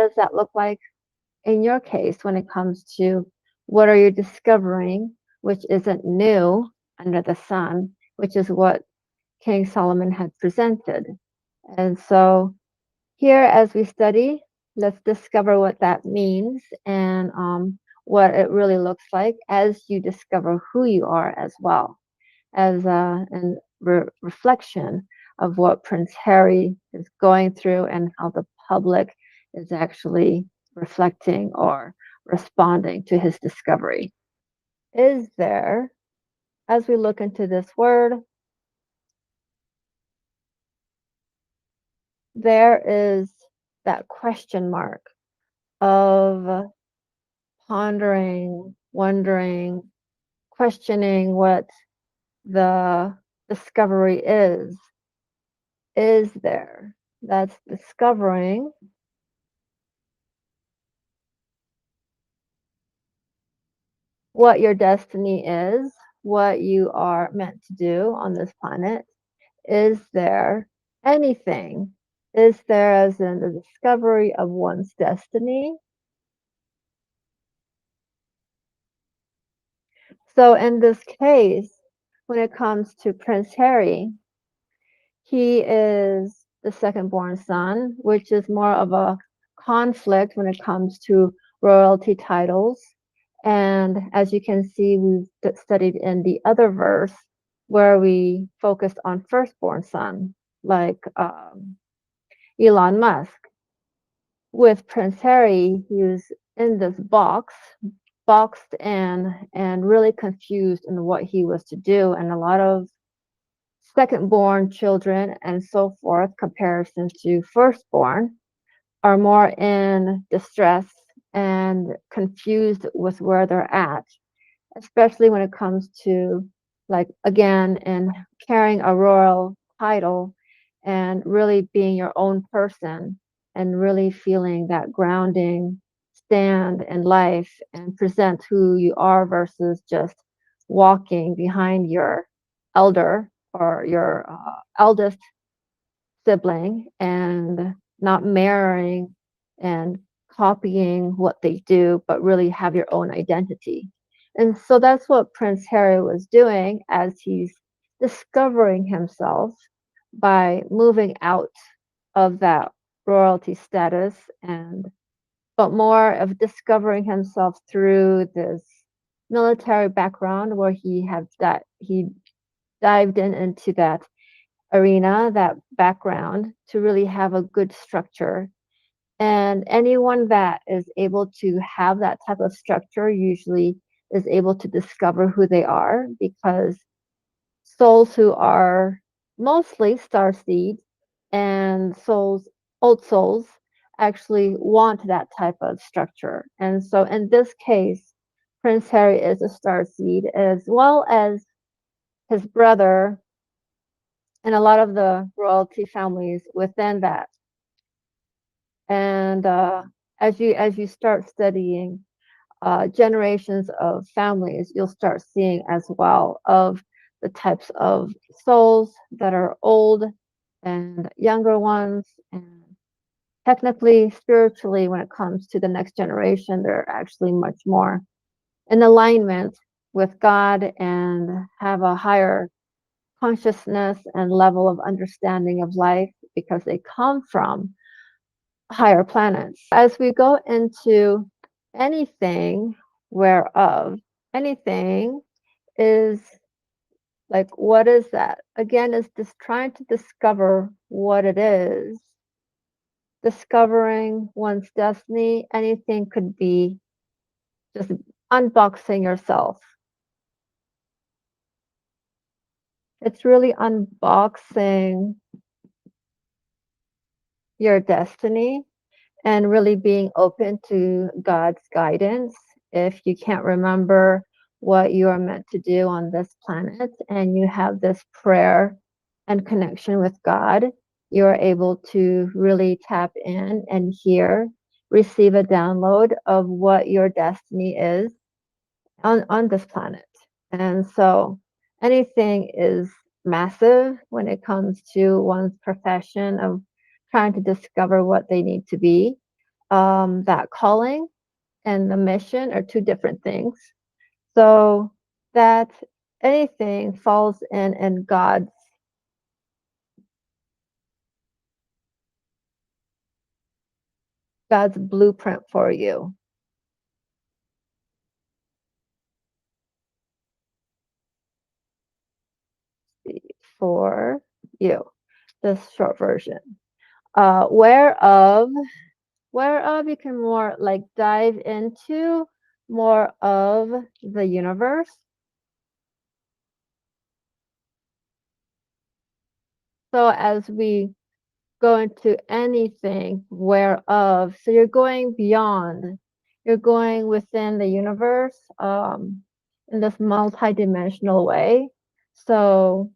does that look like in your case when it comes to what are you discovering, which isn't new under the sun, which is what King Solomon had presented. And so here, as we study, let's discover what that means and what it really looks like as you discover who you are as well, as a reflection of what Prince Harry is going through and how the public is actually reflecting or responding to his discovery. Is there, as we look into this word, there is that question mark of pondering, wondering, questioning what the discovery is. Is there? That's discovering what your destiny is, what you are meant to do on this planet. Is there anything? Is there as in the discovery of one's destiny? So in this case, when it comes to Prince Harry, he is the second born son, which is more of a conflict when it comes to royalty titles. And as you can see, we've studied in the other verse where we focused on firstborn son, like Elon Musk. With Prince Harry, he was in this boxed in, and really confused in what he was to do. And a lot of second-born children and so forth, comparison to firstborn, are more in distress and confused with where they're at, especially when it comes to, like, again, in carrying a royal title and really being your own person and really feeling that grounding stand in life and present who you are versus just walking behind your elder or your eldest sibling and not mirroring and copying what they do, but really have your own identity. And so that's what Prince Harry was doing as he's discovering himself by moving out of that royalty status, and but more of discovering himself through this military background where he dived into that arena, that background, to really have a good structure. And anyone that is able to have that type of structure usually is able to discover who they are, because souls who are mostly starseed and old souls, actually want that type of structure. And so in this case, Prince Harry is a starseed, as well as his brother and a lot of the royalty families within that. And as you start studying generations of families, you'll start seeing as well of the types of souls that are old and younger ones. And technically, spiritually, when it comes to the next generation, they're actually much more in alignment with God and have a higher consciousness and level of understanding of life because they come from higher planets. As we go into anything whereof, anything is like, what is that? Again, is just trying to discover what it is. Discovering one's destiny, anything could be just unboxing yourself. It's really unboxing your destiny and really being open to God's guidance. If you can't remember what you are meant to do on this planet and you have this prayer and connection with God, you are able to really tap in and hear, receive a download of what your destiny is on this planet. And so anything is massive when it comes to one's profession of trying to discover what they need to be. that calling and the mission are two different things. So that anything falls in God's blueprint for you. For you, this short version. Whereof you can more like dive into more of the universe. So as we go into anything whereof, so you're going beyond, you're going within the universe in this multidimensional way. So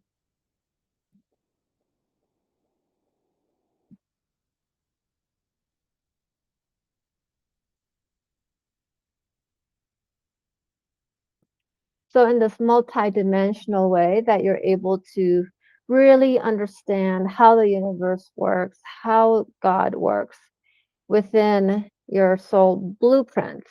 in this multidimensional way that you're able to really understand how the universe works, how God works within your soul blueprints.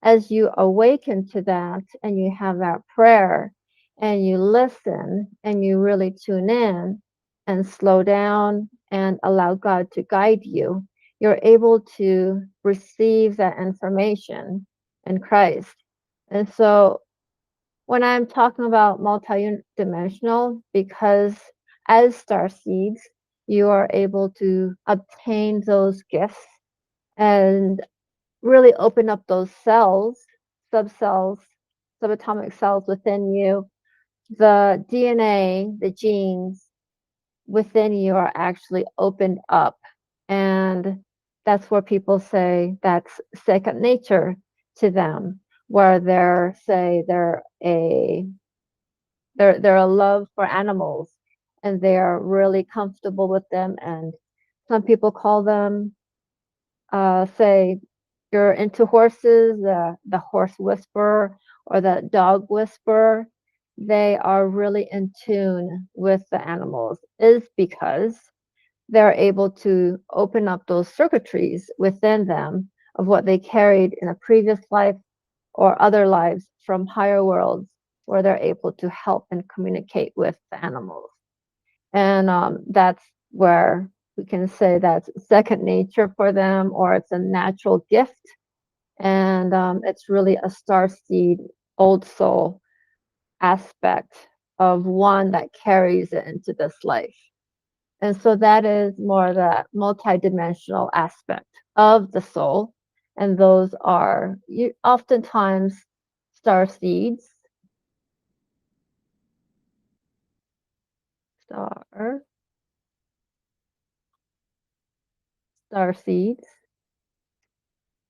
As you awaken to that and you have that prayer and you listen and you really tune in and slow down and allow God to guide you, you're able to receive that information in Christ. And so when I'm talking about multidimensional, because as star seeds, you are able to obtain those gifts and really open up those cells, subcells, subatomic cells within you. The DNA, the genes within you are actually opened up. And that's where people say that's second nature to them, where they're a love for animals and they are really comfortable with them. And some people call them say you're into horses, the horse whisperer or the dog whisperer, they are really in tune with the animals, is because they're able to open up those circuitries within them of what they carried in a previous life or other lives from higher worlds where they're able to help and communicate with the animals. And that's where we can say that's second nature for them, or it's a natural gift. And it's really a star seed, old soul aspect of one that carries it into this life. And so that is more the multidimensional aspect of the soul. And those are oftentimes star seeds, star, star seeds,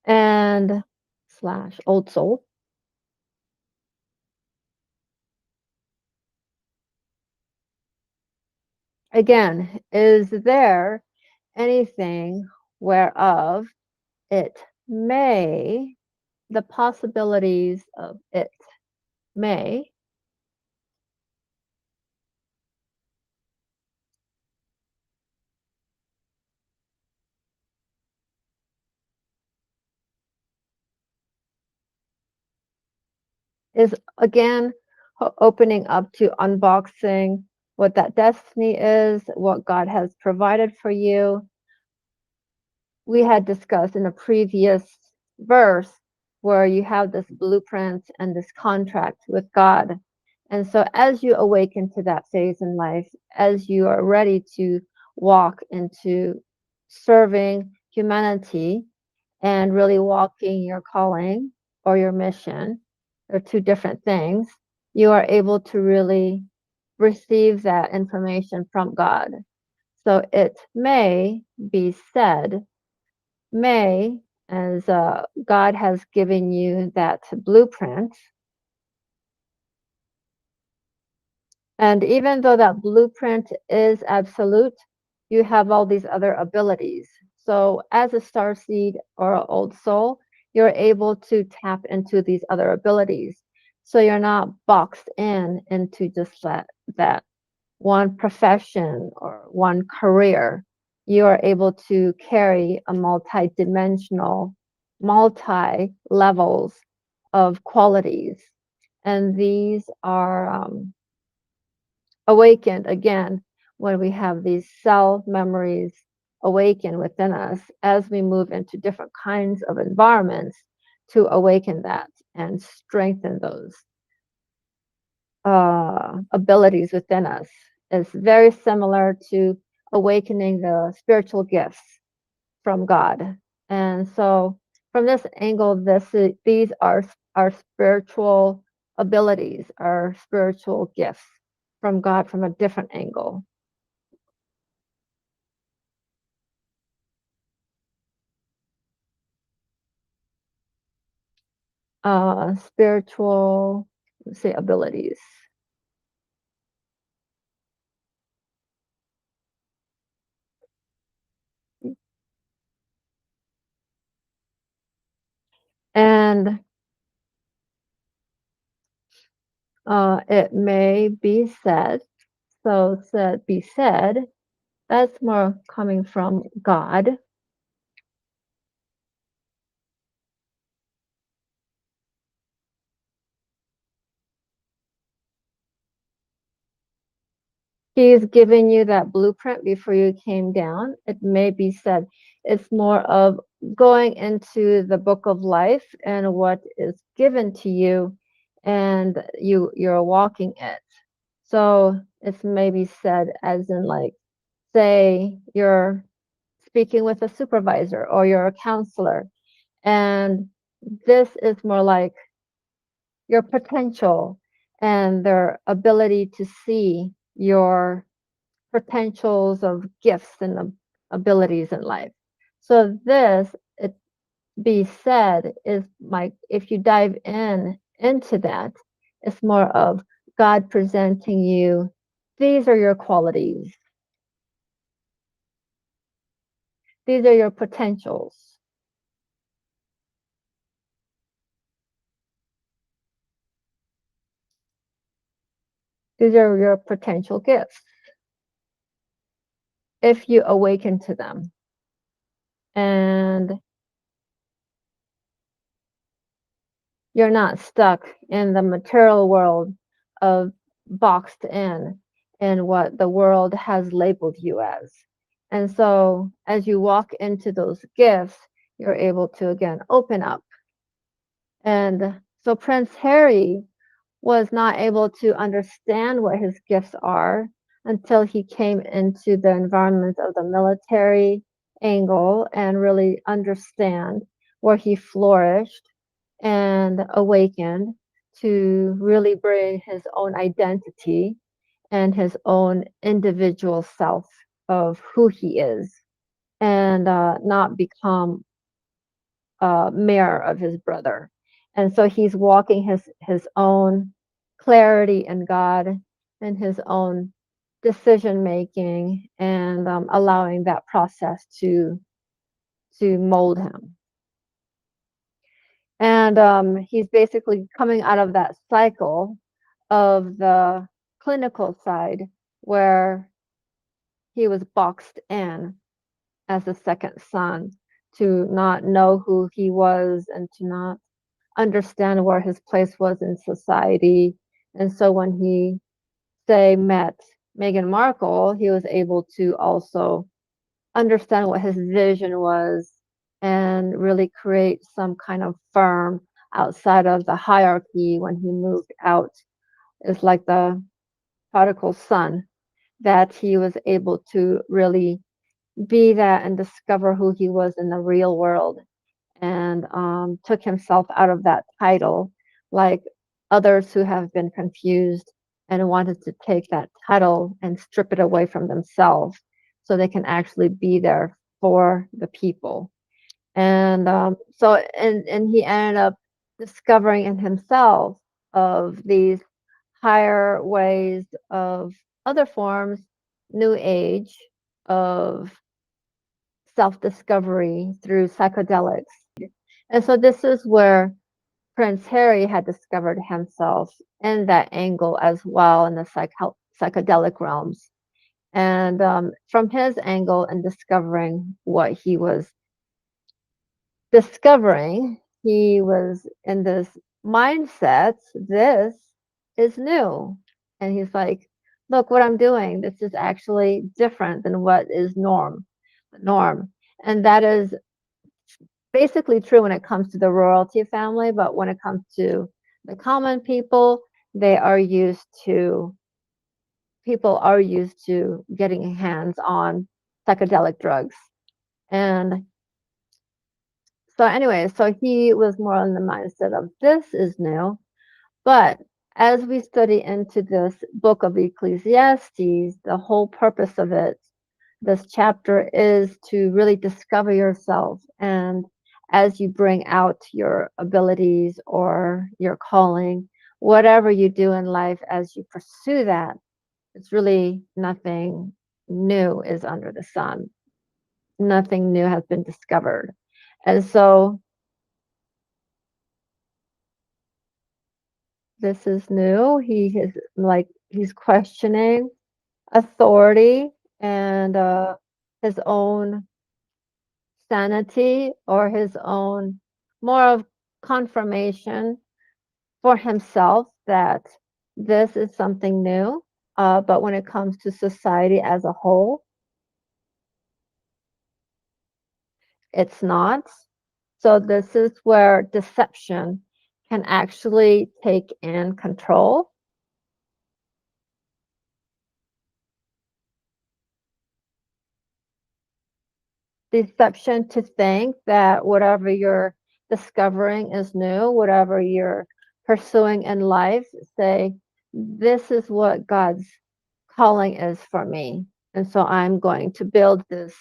and slash old soul. Again, is there anything whereof it may, the possibilities of it may is again opening up to unboxing what that destiny is, what God has provided for you. We had discussed in a previous verse where you have this blueprint and this contract with God. And so, as you awaken to that phase in life, as you are ready to walk into serving humanity and really walking your calling or your mission, they're two different things, you are able to really receive that information from God. So, it may be said, may, as God has given you that blueprint. And even though that blueprint is absolute, you have all these other abilities. So, as a star seed or an old soul, you're able to tap into these other abilities. So, you're not boxed into just that one profession or one career. you are able to carry a multi-dimensional, multi-levels of qualities. And these are awakened again when we have these self memories awaken within us as we move into different kinds of environments to awaken that and strengthen those abilities within us. It's very similar to awakening the spiritual gifts from God. And so, from this angle, these are our spiritual abilities, our spiritual gifts from God from a different angle. Spiritual, let's say, abilities. And it may be said, so said, be said, that's more coming from God. He's given you that blueprint before you came down. It may be said it's more of going into the book of life and what is given to you, and you're walking it. So it's maybe said as in, like, say you're speaking with a supervisor or you're a counselor, and this is more like your potential and their ability to see your potentials of gifts and abilities in life. So this, it be said, is like, if you dive into that, it's more of God presenting you, these are your qualities, these are your potentials, these are your potential gifts if you awaken to them. And you're not stuck in the material world of boxed in what the world has labeled you as. And so as you walk into those gifts, you're able to again open up. And so Prince Harry was not able to understand what his gifts are until he came into the environment of the military angle and really understand where he flourished and awakened to really bring his own identity and his own individual self of who he is, and not become a mirror of his brother. And so he's walking his own clarity in God and his own decision making, and allowing that process to mold him. And he's basically coming out of that cycle of the clinical side where he was boxed in as the second son, to not know who he was and to not understand where his place was in society. And so when he, say, met Meghan Markle, he was able to also understand what his vision was and really create some kind of firm outside of the hierarchy when he moved out. It's like the prodigal son, that he was able to really be that and discover who he was in the real world, and took himself out of that title, like others who have been confused and wanted to take that title and strip it away from themselves so they can actually be there for the people. And and he ended up discovering in himself of these higher ways of other forms, new age of self-discovery through psychedelics. And so this is where Prince Harry had discovered himself in that angle as well, in the psychedelic realms. And from his angle and discovering what he was discovering, he was in this mindset, this is new. And he's like, look what I'm doing. This is actually different than what is the norm. And that is basically true when it comes to the royalty family, but when it comes to the common people, they are used to people are used to getting hands on psychedelic drugs. And so anyway, so he was more in the mindset of this is new. But as we study into this book of Ecclesiastes, the whole purpose of it, this chapter is to really discover yourself. And as you bring out your abilities or your calling, whatever you do in life, as you pursue that, it's really nothing new is under the sun. Nothing new has been discovered. And so this is new. He is like, he's questioning authority and his own sanity or his own more of confirmation for himself that this is something new. But when it comes to society as a whole, it's not. So this is where deception can actually take in control. Deception to think that whatever you're discovering is new, whatever you're pursuing in life, say, this is what God's calling is for me. And so I'm going to build this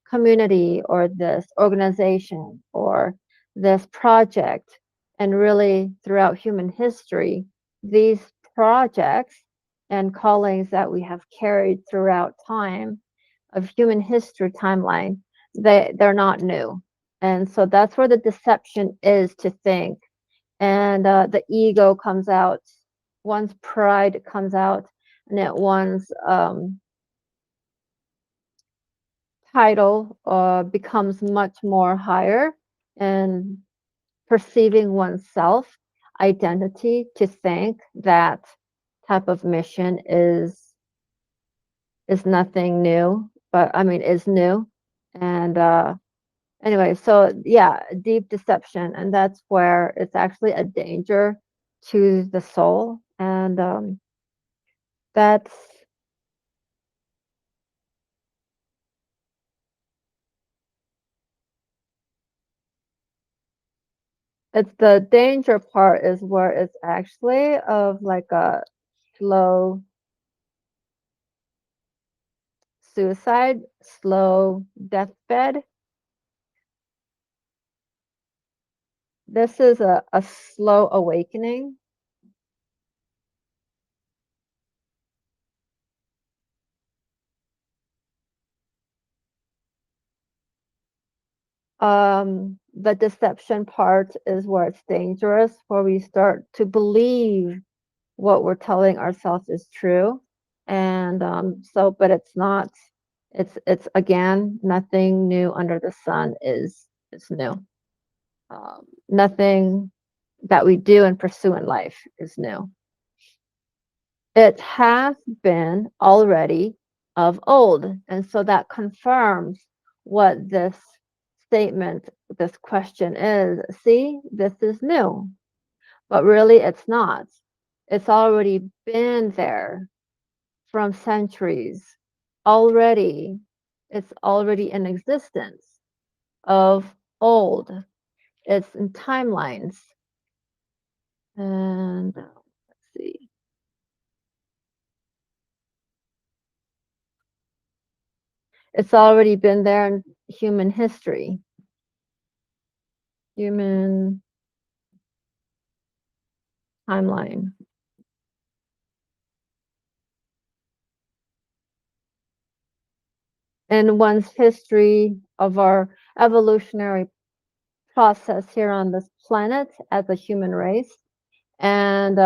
community or this organization or this project. And really, throughout human history, these projects and callings that we have carried throughout time of human history timeline, they're not new. And so that's where the deception is to think. And the ego comes out, one's pride comes out, and that one's title becomes much more higher, and perceiving oneself identity to think that type of mission is nothing new, but I mean is new. And anyway, so yeah, deep deception, and that's where it's actually a danger to the soul. And that's it's the danger part is where it's actually of like a slow suicide, slow deathbed. This is a slow awakening. The deception part is where it's dangerous, where we start to believe what we're telling ourselves is true. And so, but it's not. It's again, nothing new under the sun is new. Nothing that we do and pursue in life is new. It has been already of old. And so that confirms what this statement, this question is. See, this is new, but really it's not. It's already been there from centuries. Already, it's already in existence of old. It's in timelines. And let's see. It's already been there in human history. Human timeline. And one's history of our evolutionary process here on this planet as a human race, and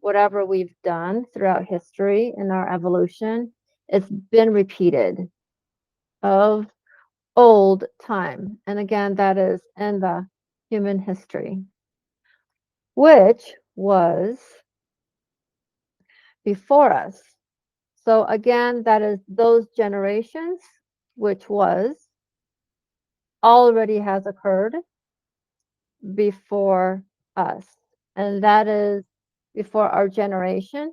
whatever we've done throughout history in our evolution It's been repeated of old time. And again, that is in the human history, which was before us. So again, that is those generations, which was already has occurred before us. And that is before our generation.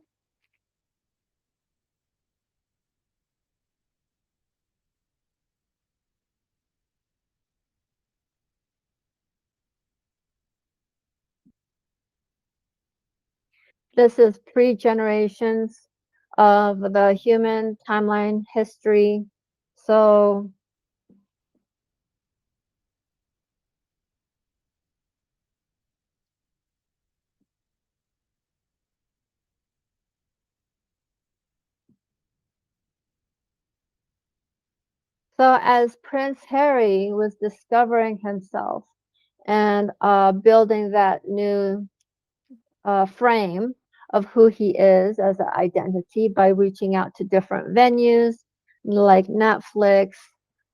This is 3 generations of the human timeline history. So as Prince Harry was discovering himself and building that new frame of who he is as an identity by reaching out to different venues like Netflix,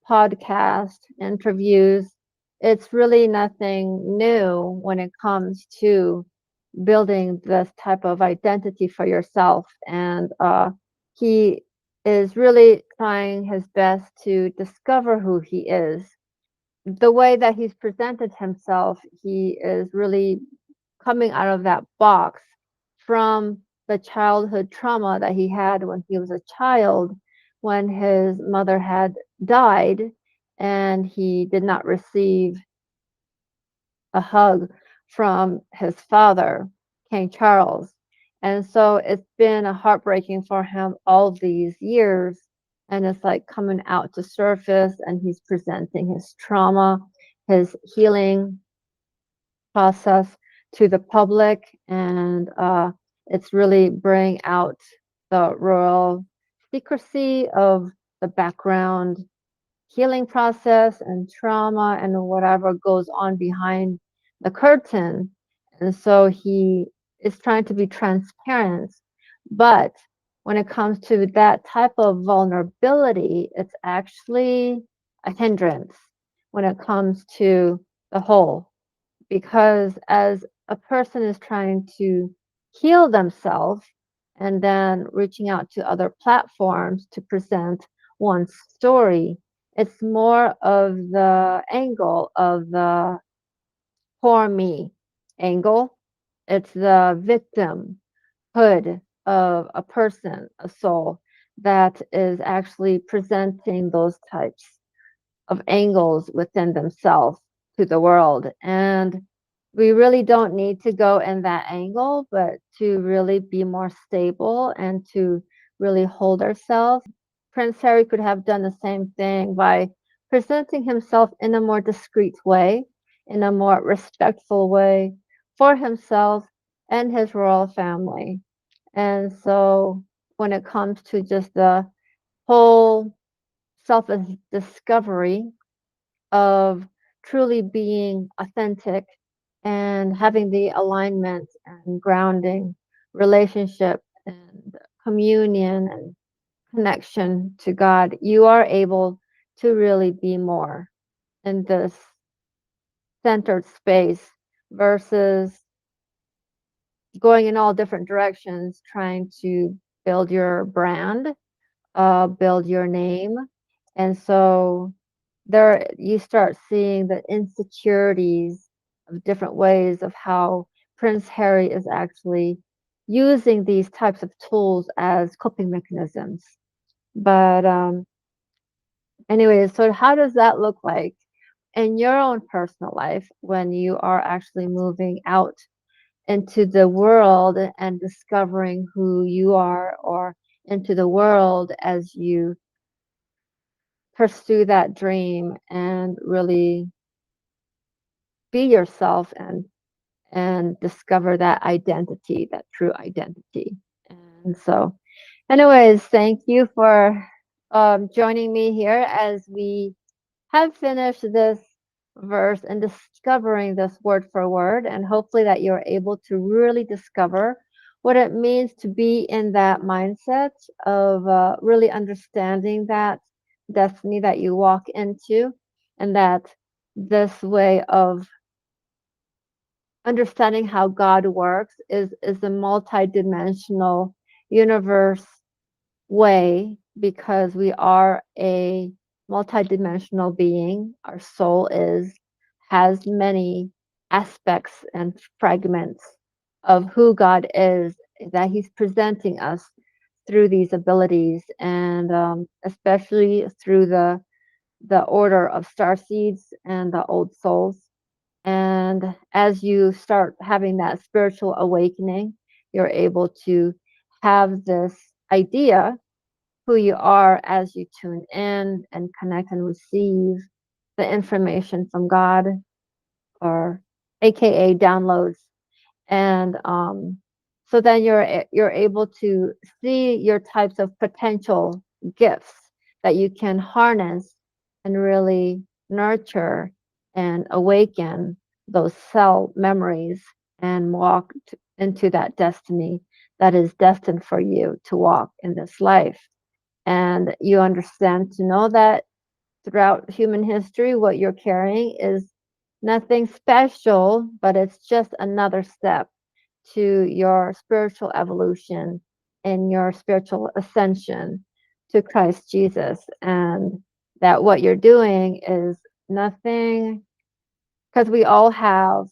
podcast, interviews. It's really nothing new when it comes to building this type of identity for yourself. And he is really trying his best to discover who he is. The way that he's presented himself, he is really coming out of that box from the childhood trauma that he had when he was a child, when his mother had died and he did not receive a hug from his father, King Charles. And so it's been a heartbreaking for him all these years. And it's like coming out to surface, and he's presenting his trauma, his healing process to the public. And it's really bringing out the royal secrecy of the background healing process and trauma and whatever goes on behind the curtain. And so he is trying to be transparent. But when it comes to that type of vulnerability, it's actually a hindrance when it comes to the whole. Because as a person is trying to heal themselves and then reaching out to other platforms to present one's story, it's more of the angle of the poor me angle. It's the victimhood of a person, a soul, that is actually presenting those types of angles within themselves to the world. And we really don't need to go in that angle, but to really be more stable and to really hold ourselves. Prince Harry could have done the same thing by presenting himself in a more discreet way, in a more respectful way for himself and his royal family. And so when it comes to just the whole self discovery of truly being authentic and having the alignment and grounding relationship and communion and connection to God, you are able to really be more in this centered space versus going in all different directions, trying to build your brand, build your name. And so there you start seeing the insecurities of different ways of how Prince Harry is actually using these types of tools as coping mechanisms. But anyways, so how does that look like in your own personal life when you are actually moving out into the world and discovering who you are, or into the world as you pursue that dream and really be yourself and discover that identity, that true identity. And so, anyways, thank you for joining me here as we have finished this verse and discovering this word for word, and hopefully that you're able to really discover what it means to be in that mindset of really understanding that destiny that you walk into, and that this way of understanding how God works is a multi-dimensional universe way, because we are a multidimensional being. Our soul has many aspects and fragments of who God is, that He's presenting us through these abilities, and especially through the order of starseeds and the old souls. And as you start having that spiritual awakening, you're able to have this idea who you are as you tune in and connect and receive the information from God, or AKA downloads. And so then you're able to see your types of potential gifts that you can harness and really nurture and awaken those cell memories, and walk into that destiny that is destined for you to walk in this life. And you understand to know that throughout human history, what you're carrying is nothing special, but it's just another step to your spiritual evolution and your spiritual ascension to Christ Jesus. And that what you're doing is nothing, because we all have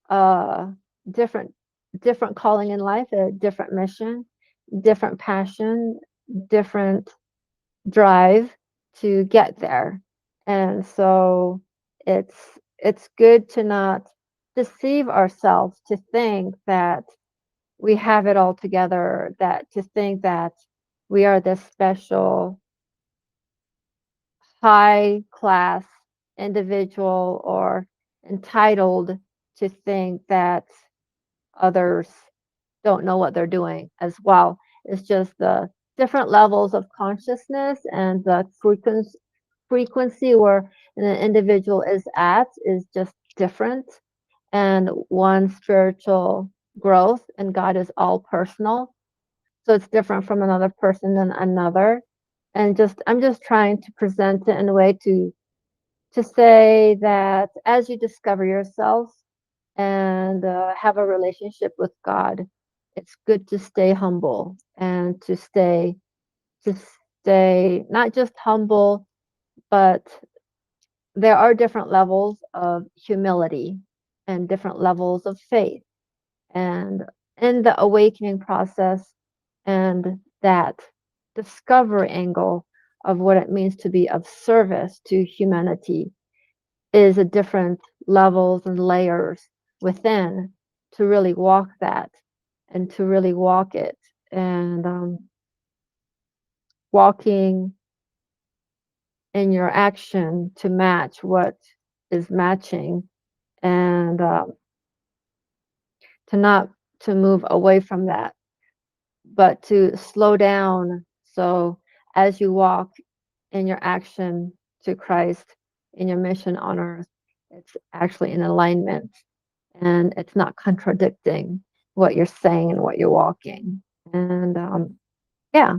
a different calling in life, a different mission, different passion, different drive to get there. And so it's it's good to not deceive ourselves, to think that we have it all together, that to think that we are this special high class individual, or entitled to think that others don't know what they're doing as well. It's just the different levels of consciousness and the frequency where an individual is at is just different. And one spiritual growth and God is all personal. So it's different from another person than another. And just I'm just trying to present it in a way to say that as you discover yourself and have a relationship with God, it's good to stay humble, and to stay not just humble, but there are different levels of humility and different levels of faith. And in the awakening process, and that discovery angle of what it means to be of service to humanity, is a different levels and layers within, to really walk that and to really walk it. And walking in your action to match what is matching, and to not to move away from that, but to slow down. So as you walk in your action to Christ, in your mission on earth, it's actually in alignment, and it's not contradicting what you're saying and what you're walking. And yeah.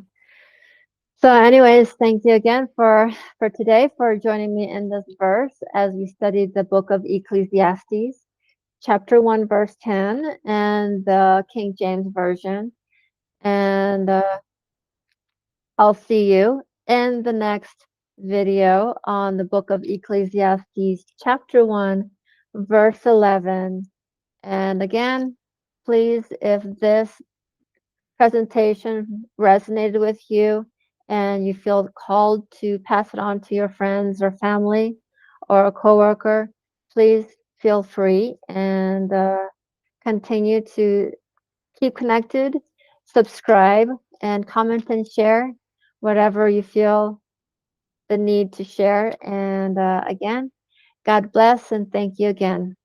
So, anyways, thank you again for today, for joining me in this verse as we studied the book of Ecclesiastes, chapter 1, verse 10, and the King James Version. And I'll see you in the next video on the book of Ecclesiastes, chapter 1, verse 11. And again, please, if this presentation resonated with you and you feel called to pass it on to your friends or family or a coworker, please feel free, and continue to keep connected, subscribe, and comment and share whatever you feel the need to share. And again, God bless, and thank you again.